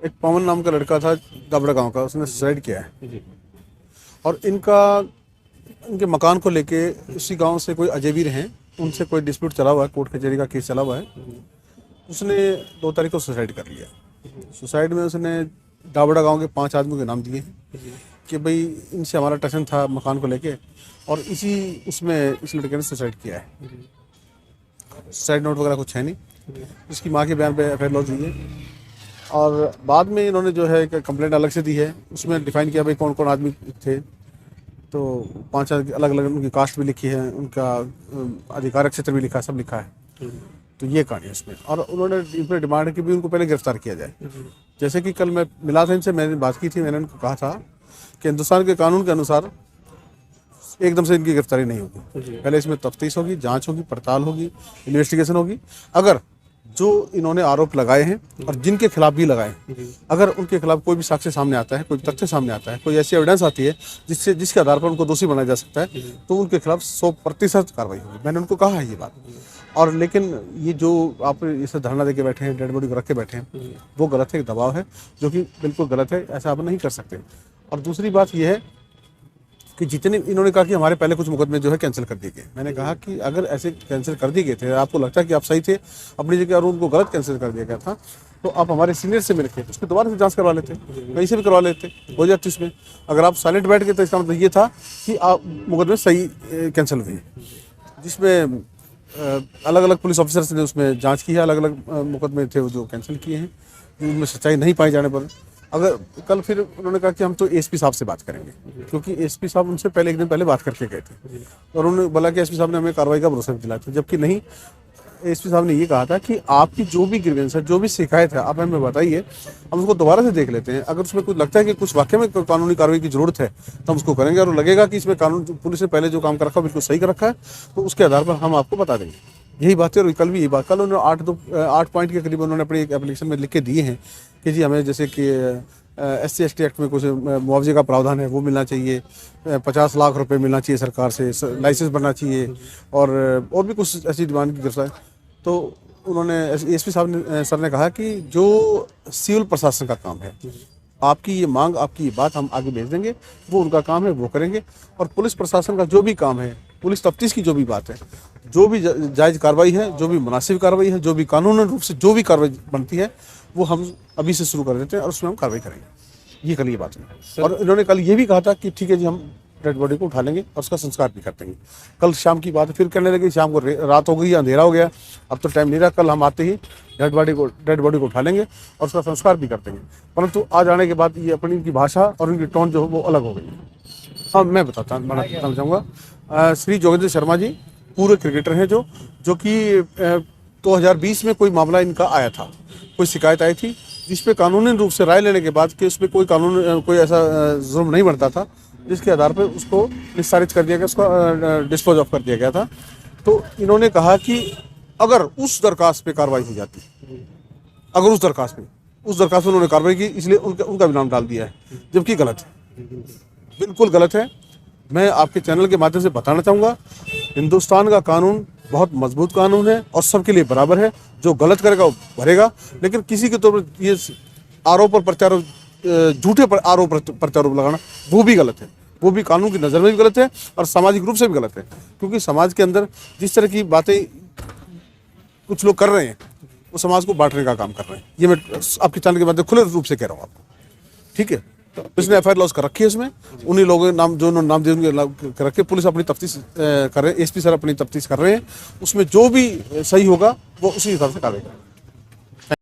एक पवन नाम का लड़का था दाबड़ा गांव का, उसने सुसाइड किया है। जी। और इनके मकान को लेके उसी गांव से कोई अजयवीर हैं, उनसे कोई डिस्प्यूट चला हुआ है, कोर्ट कचहरी का केस चला हुआ है। उसने 2 तारीख को सुसाइड कर लिया। सुसाइड में उसने दाबड़ा गांव के 5 आदमियों के नाम दिए हैं कि भाई इनसे हमारा टशन था मकान को लेके, और इसी उसमें इस लड़के ने सुसाइड किया है। सुसाइड नोट वगैरह कुछ है नहीं। इसकी माँ के बयान पे एफआईआर लॉन्च हुई है और बाद में इन्होंने जो है कंप्लेंट अलग से दी है, उसमें डिफाइन किया भाई कौन कौन आदमी थे। तो 5 अलग अलग उनकी कास्ट भी लिखी है, उनका अधिकार क्षेत्र भी लिखा है, सब लिखा है। तो ये कहानी है इसमें। और उन्होंने इन पर डिमांड की भी उनको पहले गिरफ्तार किया जाए। जैसे कि कल मैं मिला था इनसे, मैंने बात की थी, मैंने उनको कहा था कि हिंदुस्तान के कानून के अनुसार एकदम से इनकी गिरफ्तारी नहीं होगी। पहले इसमें तफ्तीश होगी, जांच होगी, पड़ताल होगी, इन्वेस्टिगेशन होगी। अगर जो इन्होंने आरोप लगाए हैं और जिनके खिलाफ भी लगाए हैं, अगर उनके खिलाफ कोई भी साक्ष्य सामने आता है, कोई तथ्य सामने आता है, कोई ऐसी एविडेंस आती है जिसके आधार पर उनको दोषी बनाया जा सकता है, तो उनके खिलाफ 100% कार्रवाई होगी। मैंने उनको कहा है ये बात। और लेकिन ये जो आप इसे धरना देके बैठे हैं, डेड बॉडी को रख के बैठे हैं, वो गलत है, दबाव है, जो कि बिल्कुल गलत है। ऐसा आप नहीं कर सकते। और दूसरी बात यह है कि जितने इन्होंने कहा कि हमारे पहले कुछ मुकदमे जो है कैंसिल कर दिए गए। मैंने कहा कि अगर ऐसे कैंसिल कर दिए गए थे, आपको लगता है कि आप सही थे अपनी जगह और उनको गलत कैंसिल कर दिया गया था, तो आप हमारे सीनियर से मिलकर उसकी दोबारा से जांच करवा लेते, कहीं से भी करवा लेते, हो जाती उसमें। अगर आप साइलेंट बैठ गए तो इसका मतलब ये था कि आप मुकदमे सही कैंसिल हुए, जिसमें अलग अलग पुलिस ऑफिसर्स ने उसमें जाँच की है। अलग अलग मुकदमे थे जो कैंसिल किए हैं, उनमें सच्चाई नहीं पाए जाने पर। अगर कल फिर उन्होंने कहा कि हम तो एसपी साहब से बात करेंगे, क्योंकि एसपी साहब उनसे पहले 1 दिन पहले बात करके गए थे और उन्होंने बोला कि एसपी साहब ने हमें कार्रवाई का भरोसा दिलाया था, जबकि नहीं। एसपी साहब ने ये कहा था कि आपकी जो भी ग्रीवेंस है, जो भी शिकायत है, आप हमें बताइए, हम उसको दोबारा से देख लेते हैं। अगर उसमें कुछ लगता है कि कुछ वाकई में कानूनी कार्रवाई की जरूरत है तो हम उसको करेंगे, और लगेगा कि इसमें कानून पुलिस ने पहले जो काम कर रखा है बिल्कुल सही कर रखा है, तो उसके आधार पर हम आपको बता देंगे। यही बात है। और कल भी यही बात, कल उन्होंने 8 पॉइंट के करीब उन्होंने अपनी एक एप्लीकेशन में लिख के दिए हैं कि जी हमें जैसे कि SC/ST एक्ट में कुछ मुआवजे का प्रावधान है वो मिलना चाहिए, 50 लाख रुपए मिलना चाहिए सरकार से, लाइसेंस बनना चाहिए, और भी कुछ ऐसी डिमांड की गिरफ्तार। तो उन्होंने एसपी साहब ने सर ने कहा कि जो सिविल प्रशासन का काम है, आपकी ये मांग, आपकी ये बात हम आगे भेज देंगे, वो उनका काम है, वो करेंगे। और पुलिस प्रशासन का जो भी काम है, पुलिस तफ्तीश की जो भी बात है, जो भी जायज़ कार्रवाई है, जो भी मुनासिब कार्रवाई है, जो भी कानूनी रूप से जो भी कार्रवाई बनती है, वो हम अभी से शुरू कर देते हैं और उसमें हम कार्रवाई करेंगे। ये कल ये बात है। और इन्होंने कल ये भी कहा था कि ठीक है जी, हम डेड बॉडी को उठा लेंगे और उसका संस्कार भी कर देंगे। कल शाम की बात फिर करने लगे, शाम को रात हो गई, अंधेरा हो गया, अब तो टाइम नहीं रहा। कल हम आते ही डेड बॉडी को उठा लेंगे और उसका संस्कार भी कर देंगे। परंतु आज आने के बाद ये अपनी इनकी भाषा और उनकी टोन जो है वो अलग हो गई। हाँ, मैं बताना चाहूँगा, श्री जोगेंद्र शर्मा जी पूर्व क्रिकेटर हैं, जो कि 2020 में कोई मामला इनका आया था, कोई शिकायत आई थी जिस पे कानूनी रूप से राय लेने के बाद कि उसमें कोई ऐसा जुर्म नहीं बनता था, जिसके आधार पर उसको निस्तारित कर दिया गया, उसका डिस्पोज ऑफ कर दिया गया था। तो इन्होंने कहा कि अगर उस दरखास्त पे कार्रवाई हो जाती, अगर उस दरखास्त पे उन्होंने कार्रवाई की, इसलिए उनका भी नाम डाल दिया है, जबकि गलत है, बिल्कुल गलत है। मैं आपके चैनल के माध्यम से बताना चाहूँगा, हिंदुस्तान का कानून बहुत मजबूत कानून है और सबके लिए बराबर है। जो गलत करेगा वो भरेगा, लेकिन किसी के तौर पर ये आरोप और प्रत्यारोप, झूठे आरोप प्रत्यारोप लगाना, वो भी गलत है, वो भी कानून की नज़र में भी गलत है और सामाजिक रूप से भी गलत है। क्योंकि समाज के अंदर जिस तरह की बातें कुछ लोग कर रहे हैं, वो समाज को बांटने का काम कर रहे हैं। ये मैं आपके चैनल के माध्यम खुले रूप से कह रहा हूँ आपको, ठीक है। इसने एफआईआर लॉन्च कर रखी है, इसमें उन्हीं लोगों के नाम, जो उन्होंने नाम दिए उनके रखे। पुलिस अपनी तफ्तीश कर रहे हैं, एसपी सर अपनी तफ्तीश कर रहे हैं, उसमें जो भी सही होगा वो उसी हिसाब से कार्रवाई करेंगे।